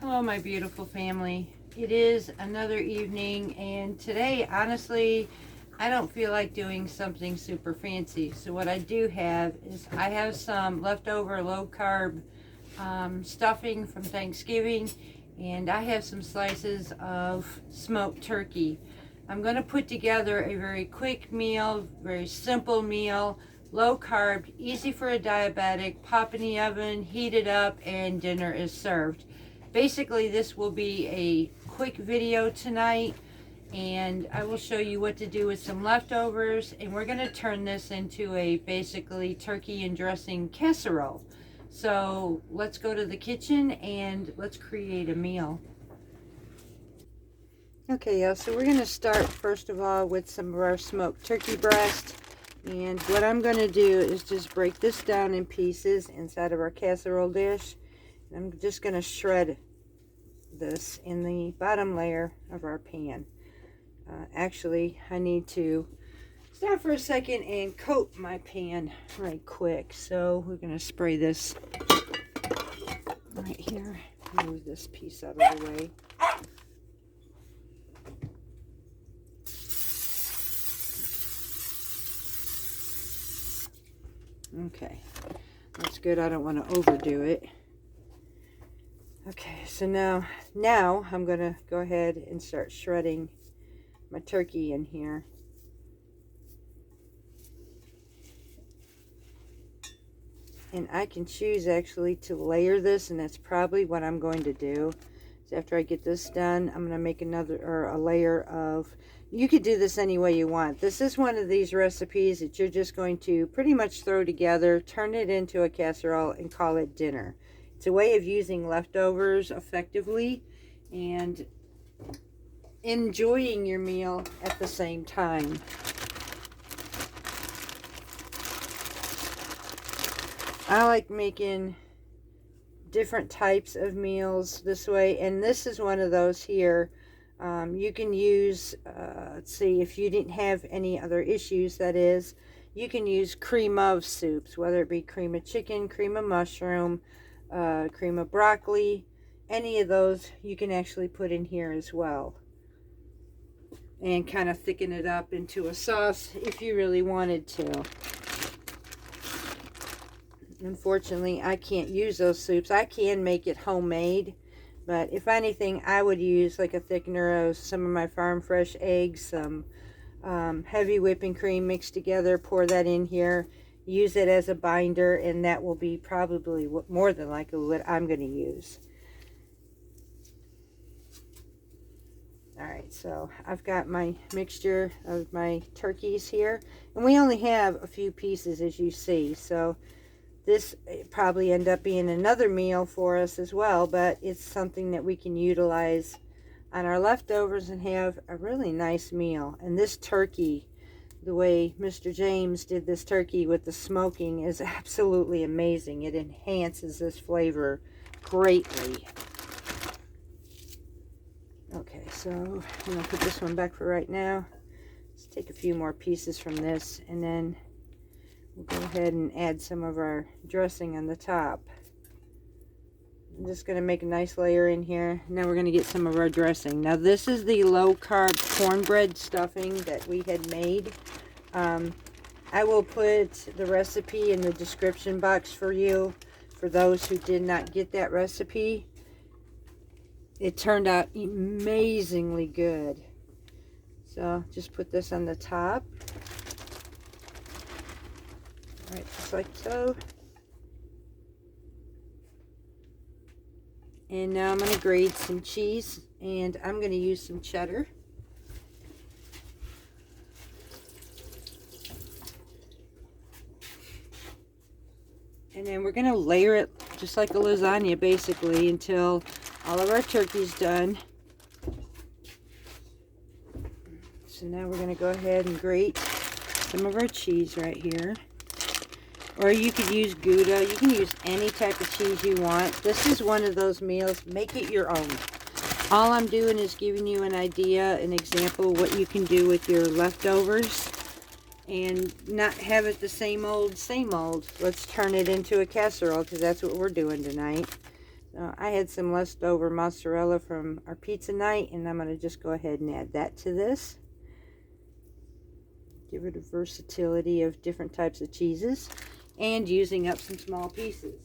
Hello, my beautiful family. It is another evening, and today, honestly, I don't feel like doing something super fancy. So what I do have is I have some leftover low-carb stuffing from Thanksgiving, and I have some slices of smoked turkey. I'm going to put together a very quick meal, very simple meal, low carb, easy for a diabetic, pop in the oven, heat it up, and dinner is served. Basically, this will be a quick video tonight, and I will show you what to do with some leftovers, and we're going to turn this into a basically turkey and dressing casserole. So let's go to the kitchen and let's create a meal. Okay, y'all, so we're going to start first of all with some of our smoked turkey breast. And what I'm going to do is just break this down in pieces inside of our casserole dish. I'm just going to shred this in the bottom layer of our pan. Actually, I need to stop for a second and coat my pan right quick. So we're going to spray this right here. Move this piece out of the way. Okay, that's good. I don't want to overdo it. Okay, so now I'm going to go ahead and start shredding my turkey in here. And I can choose actually to layer this, and that's probably what I'm going to do. So after I get this done, I'm going to make a layer of, you could do this any way you want. This is one of these recipes that you're just going to pretty much throw together, turn it into a casserole, and call it dinner. It's a way of using leftovers effectively and enjoying your meal at the same time. I like making different types of meals this way, and this is one of those here. You can use, let's see, if you didn't have any other issues, that is, you can use cream of soups, whether it be cream of chicken, cream of mushroom, cream of broccoli, any of those you can actually put in here as well, and kind of thicken it up into a sauce if you really wanted to. Unfortunately, I can't use those soups. I can make it homemade, but if anything, I would use like a thickener of some of my farm fresh eggs, some heavy whipping cream mixed together, pour that in here, use it as a binder, and that will be probably more than likely what I'm going to use. Alright, so I've got my mixture of my turkeys here, and we only have a few pieces, as you see, so this probably end up being another meal for us as well, but it's something that we can utilize on our leftovers and have a really nice meal. And this turkey, the way Mr. James did this turkey with the smoking, is absolutely amazing. It enhances this flavor greatly. Okay, so I'm going to put this one back for right now. Let's take a few more pieces from this, and then we'll go ahead and add some of our dressing on the top. I'm just going to make a nice layer in here. Now we're going to get some of our dressing. Now this is the low-carb cornbread stuffing that we had made. I will put the recipe in the description box for you, for those who did not get that recipe. It turned out amazingly good. So just put this on the top. Alright, just like so. And now I'm going to grate some cheese, and I'm going to use some cheddar. And then we're going to layer it just like a lasagna, basically, until all of our turkey's done. So now we're going to go ahead and grate some of our cheese right here. Or you could use Gouda. You can use any type of cheese you want. This is one of those meals. Make it your own. All I'm doing is giving you an idea, an example of what you can do with your leftovers. And not have it the same old, same old. Let's turn it into a casserole, because that's what we're doing tonight. I had some leftover mozzarella from our pizza night, and I'm going to just go ahead and add that to this. Give it a versatility of different types of cheeses and using up some small pieces.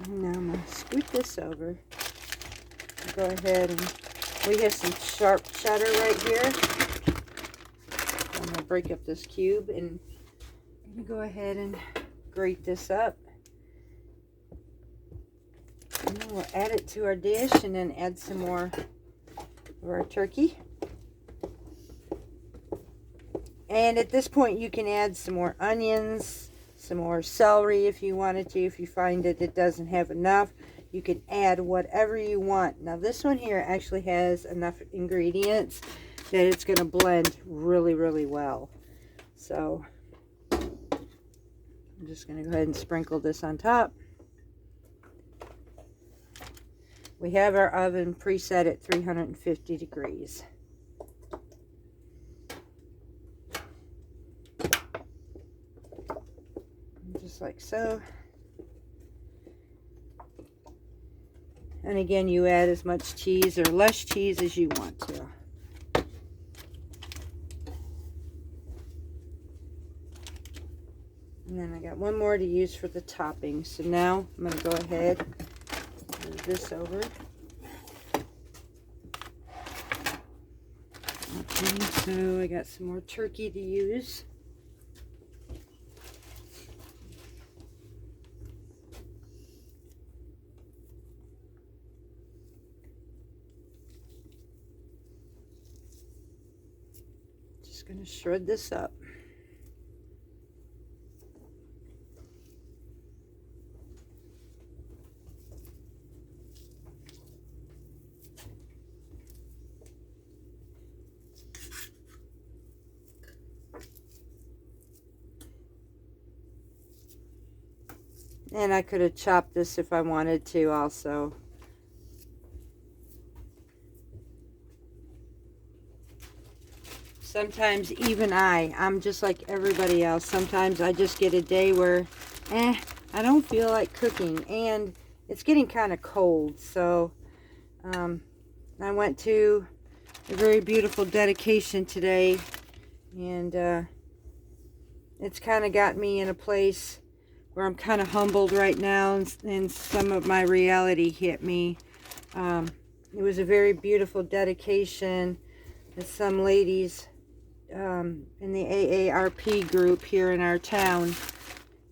Now I'm going to scoot this over. Go ahead, and we have some sharp cheddar right here. I'm going to break up this cube, and I'm going to go ahead and grate this up. And then we'll add it to our dish and then add some more of our turkey. And at this point you can add some more onions, some more celery if you wanted to. If you find that it doesn't have enough, you can add whatever you want. Now this one here actually has enough ingredients that it's going to blend really, really well. So I'm just going to go ahead and sprinkle this on top. We have our oven preset at 350 degrees. Just like so. And again, you add as much cheese or less cheese as you want to. And then I got one more to use for the toppings. So now I'm going to go ahead and move this over. Okay, so I got some more turkey to use. Just going to shred this up. And I could have chopped this if I wanted to also. Sometimes even I'm just like everybody else. Sometimes I just get a day where, I don't feel like cooking. And it's getting kind of cold. So I went to a very beautiful dedication today. And it's kind of got me in a place where I'm kind of humbled right now, and some of my reality hit me. It was a very beautiful dedication that some ladies in the AARP group here in our town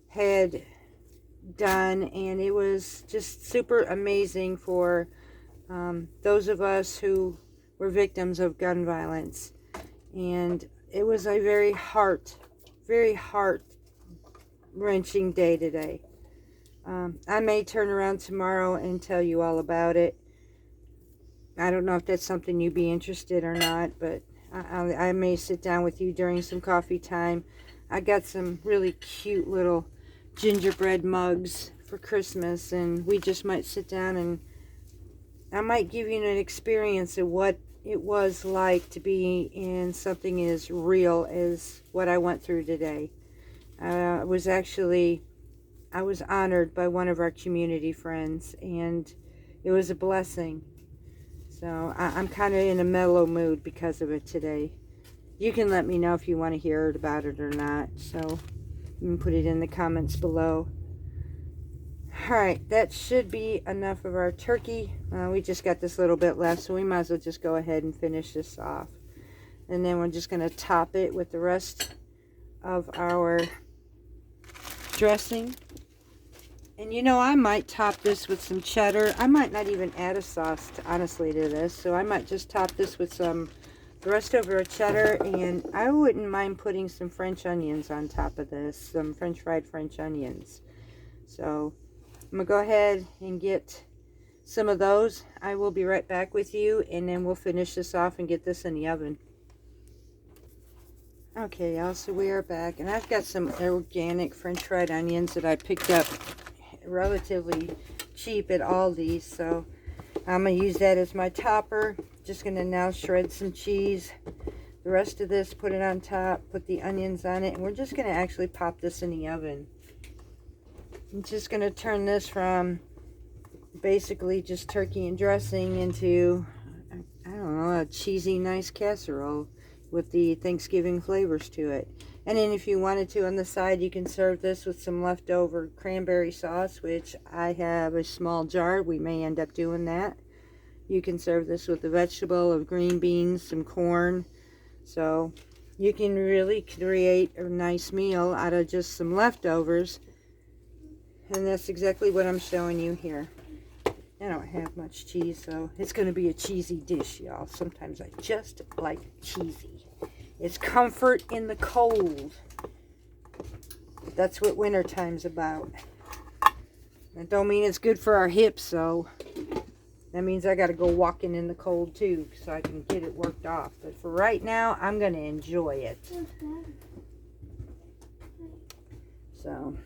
had done, and it was just super amazing for those of us who were victims of gun violence. And it was a very heart-wrenching day today. I may turn around tomorrow and tell you all about it. I don't know if that's something you'd be interested or not, but I may sit down with you during some coffee time. I got some really cute little gingerbread mugs for Christmas, and we just might sit down and I might give you an experience of what it was like to be in something as real as what I went through today. I was honored by one of our community friends, and it was a blessing. So I'm kind of in a mellow mood because of it today. You can let me know if you want to hear about it or not. So you can put it in the comments below. Alright, that should be enough of our turkey. We just got this little bit left, so we might as well just go ahead and finish this off. And then we're just going to top it with the rest of our dressing. And you know, I might top this with some cheddar. I might not even add a sauce honestly to this, so I might just top this with the rest of our cheddar, and I wouldn't mind putting some French onions on top of this, some fried French onions. So I'm gonna go ahead and get some of those. I will be right back with you, and then we'll finish this off and get this in the oven. Okay, y'all, so we are back, and I've got some organic French fried onions that I picked up relatively cheap at Aldi, so I'm going to use that as my topper. Just going to now shred some cheese the rest of this, put it on top, put the onions on it, and we're just going to actually pop this in the oven. I'm just going to turn this from basically just turkey and dressing into, I don't know, a cheesy, nice casserole with the Thanksgiving flavors to it. And then if you wanted to, on the side, you can serve this with some leftover cranberry sauce, which I have a small jar. We may end up doing that. You can serve this with a vegetable of green beans, some corn. So you can really create a nice meal out of just some leftovers. And that's exactly what I'm showing you here. I don't have much cheese, so it's going to be a cheesy dish, y'all. Sometimes I just like cheesy. It's comfort in the cold. That's what wintertime's about. That don't mean it's good for our hips, so that means I got to go walking in the cold too, so I can get it worked off. But for right now, I'm going to enjoy it. So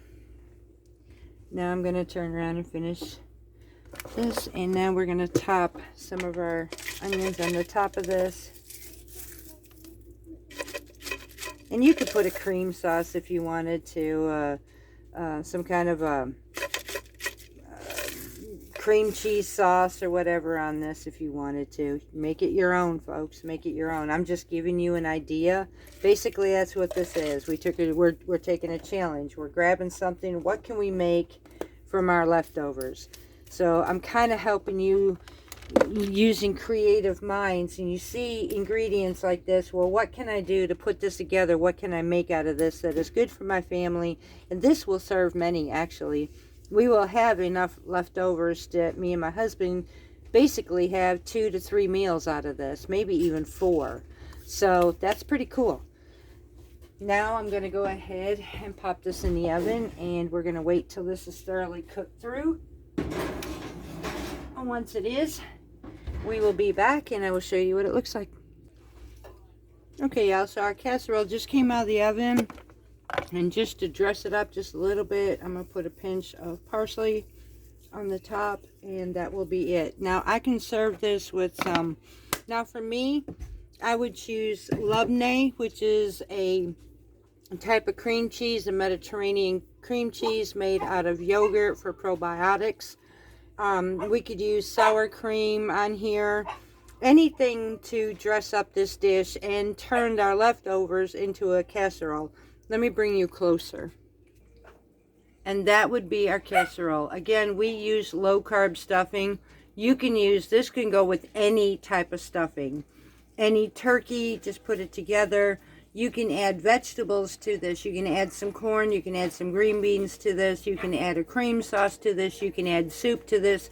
now I'm going to turn around and finish this, and now we're going to top some of our onions on the top of this. And you could put a cream sauce if you wanted to, some kind of cream cheese sauce or whatever on this if you wanted to. Make it your own, folks. Make it your own. I'm just giving you an idea. Basically, that's what this is. We're taking a challenge. We're grabbing something. What can we make from our leftovers? So I'm kind of helping you using creative minds, and you see ingredients like this. Well, what can I do to put this together? What can I make out of this that is good for my family? And this will serve many, actually. We will have enough leftovers that me and my husband basically have 2 to 3 meals out of this, maybe even 4. So that's pretty cool. Now I'm going to go ahead and pop this in the oven, and we're going to wait till this is thoroughly cooked through. And once it is, we will be back and I will show you what it looks like. Okay, y'all, so our casserole just came out of the oven, and just to dress it up just a little bit, I'm going to put a pinch of parsley on the top, and that will be it. Now I can serve this with some, now for me, I would choose Almond, which is a type of cream cheese, a Mediterranean cream cheese made out of yogurt for probiotics. We could use sour cream on here, anything to dress up this dish and turn our leftovers into a casserole. Let me bring you closer. And that would be our casserole. Again, we use low carb stuffing. You can use, this can go with any type of stuffing. Any turkey, just put it together. You can add vegetables to this. You can add some corn. You can add some green beans to this. You can add a cream sauce to this. You can add soup to this.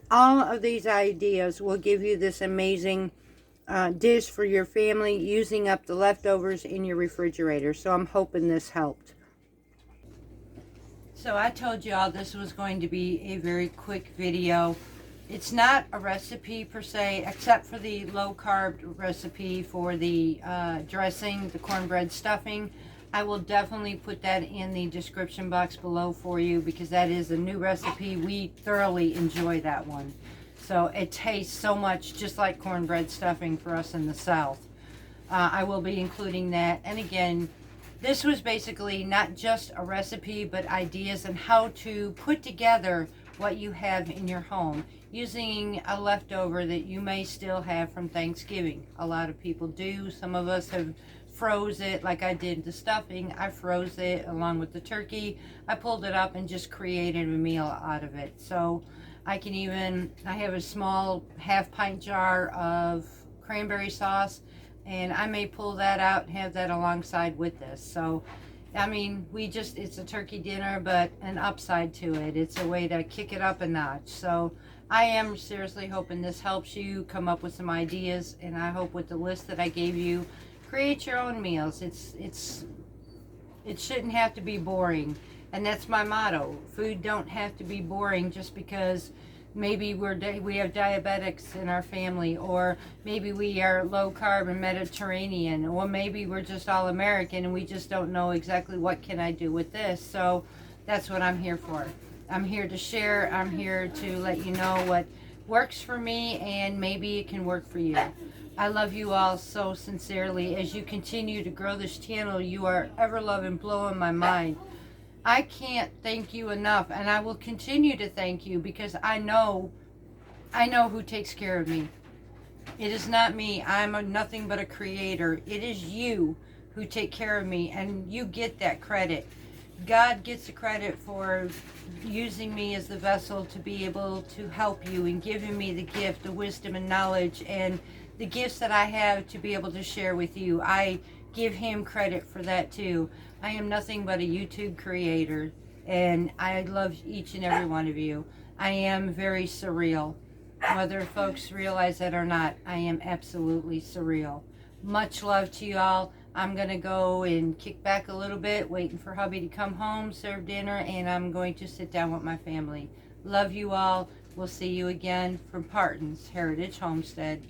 All of these ideas will give you this amazing dish for your family, using up the leftovers in your refrigerator. So I'm hoping this helped. So I told y'all this was going to be a very quick video. It's not a recipe per se, except for the low carb recipe for the dressing, the cornbread stuffing. I will definitely put that in the description box below for you, because that is a new recipe. We thoroughly enjoy that one. So it tastes so much just like cornbread stuffing for us in the South. I will be including that. And again, this was basically not just a recipe, but ideas on how to put together what you have in your home, using a leftover that you may still have from Thanksgiving. A lot of people do. Some of us have froze it, like I did the stuffing. I froze it along with the turkey. I pulled it up and just created a meal out of it. So I can even, I have a small half-pint jar of cranberry sauce, and I may pull that out and have that alongside with this. So I mean, it's a turkey dinner, but an upside to it. It's a way to kick it up a notch. So I am seriously hoping this helps you come up with some ideas, and I hope with the list that I gave you, create your own meals. It shouldn't have to be boring, and that's my motto. Food don't have to be boring just because maybe we have diabetics in our family, or maybe we are low carb and Mediterranean, or maybe we're just all American and we just don't know exactly what can I do with this. So that's what I'm here for. I'm here to share. I'm here to let you know what works for me, and maybe it can work for you. I love you all so sincerely. As you continue to grow this channel, you are ever loving, blowing my mind. I can't thank you enough, and I will continue to thank you because I know who takes care of me. It is not me. Nothing but a creator. It is you who take care of me, and you get that credit. God gets the credit for using me as the vessel to be able to help you and giving me the gift, the wisdom and knowledge, and the gifts that I have to be able to share with you. I give him credit for that too. I am nothing but a YouTube creator, and I love each and every one of you. I am very surreal. Whether folks realize that or not, I am absolutely surreal. Much love to you all. I'm going to go and kick back a little bit, waiting for hubby to come home, serve dinner, and I'm going to sit down with my family. Love you all. We'll see you again from Parton's Heritage Homestead.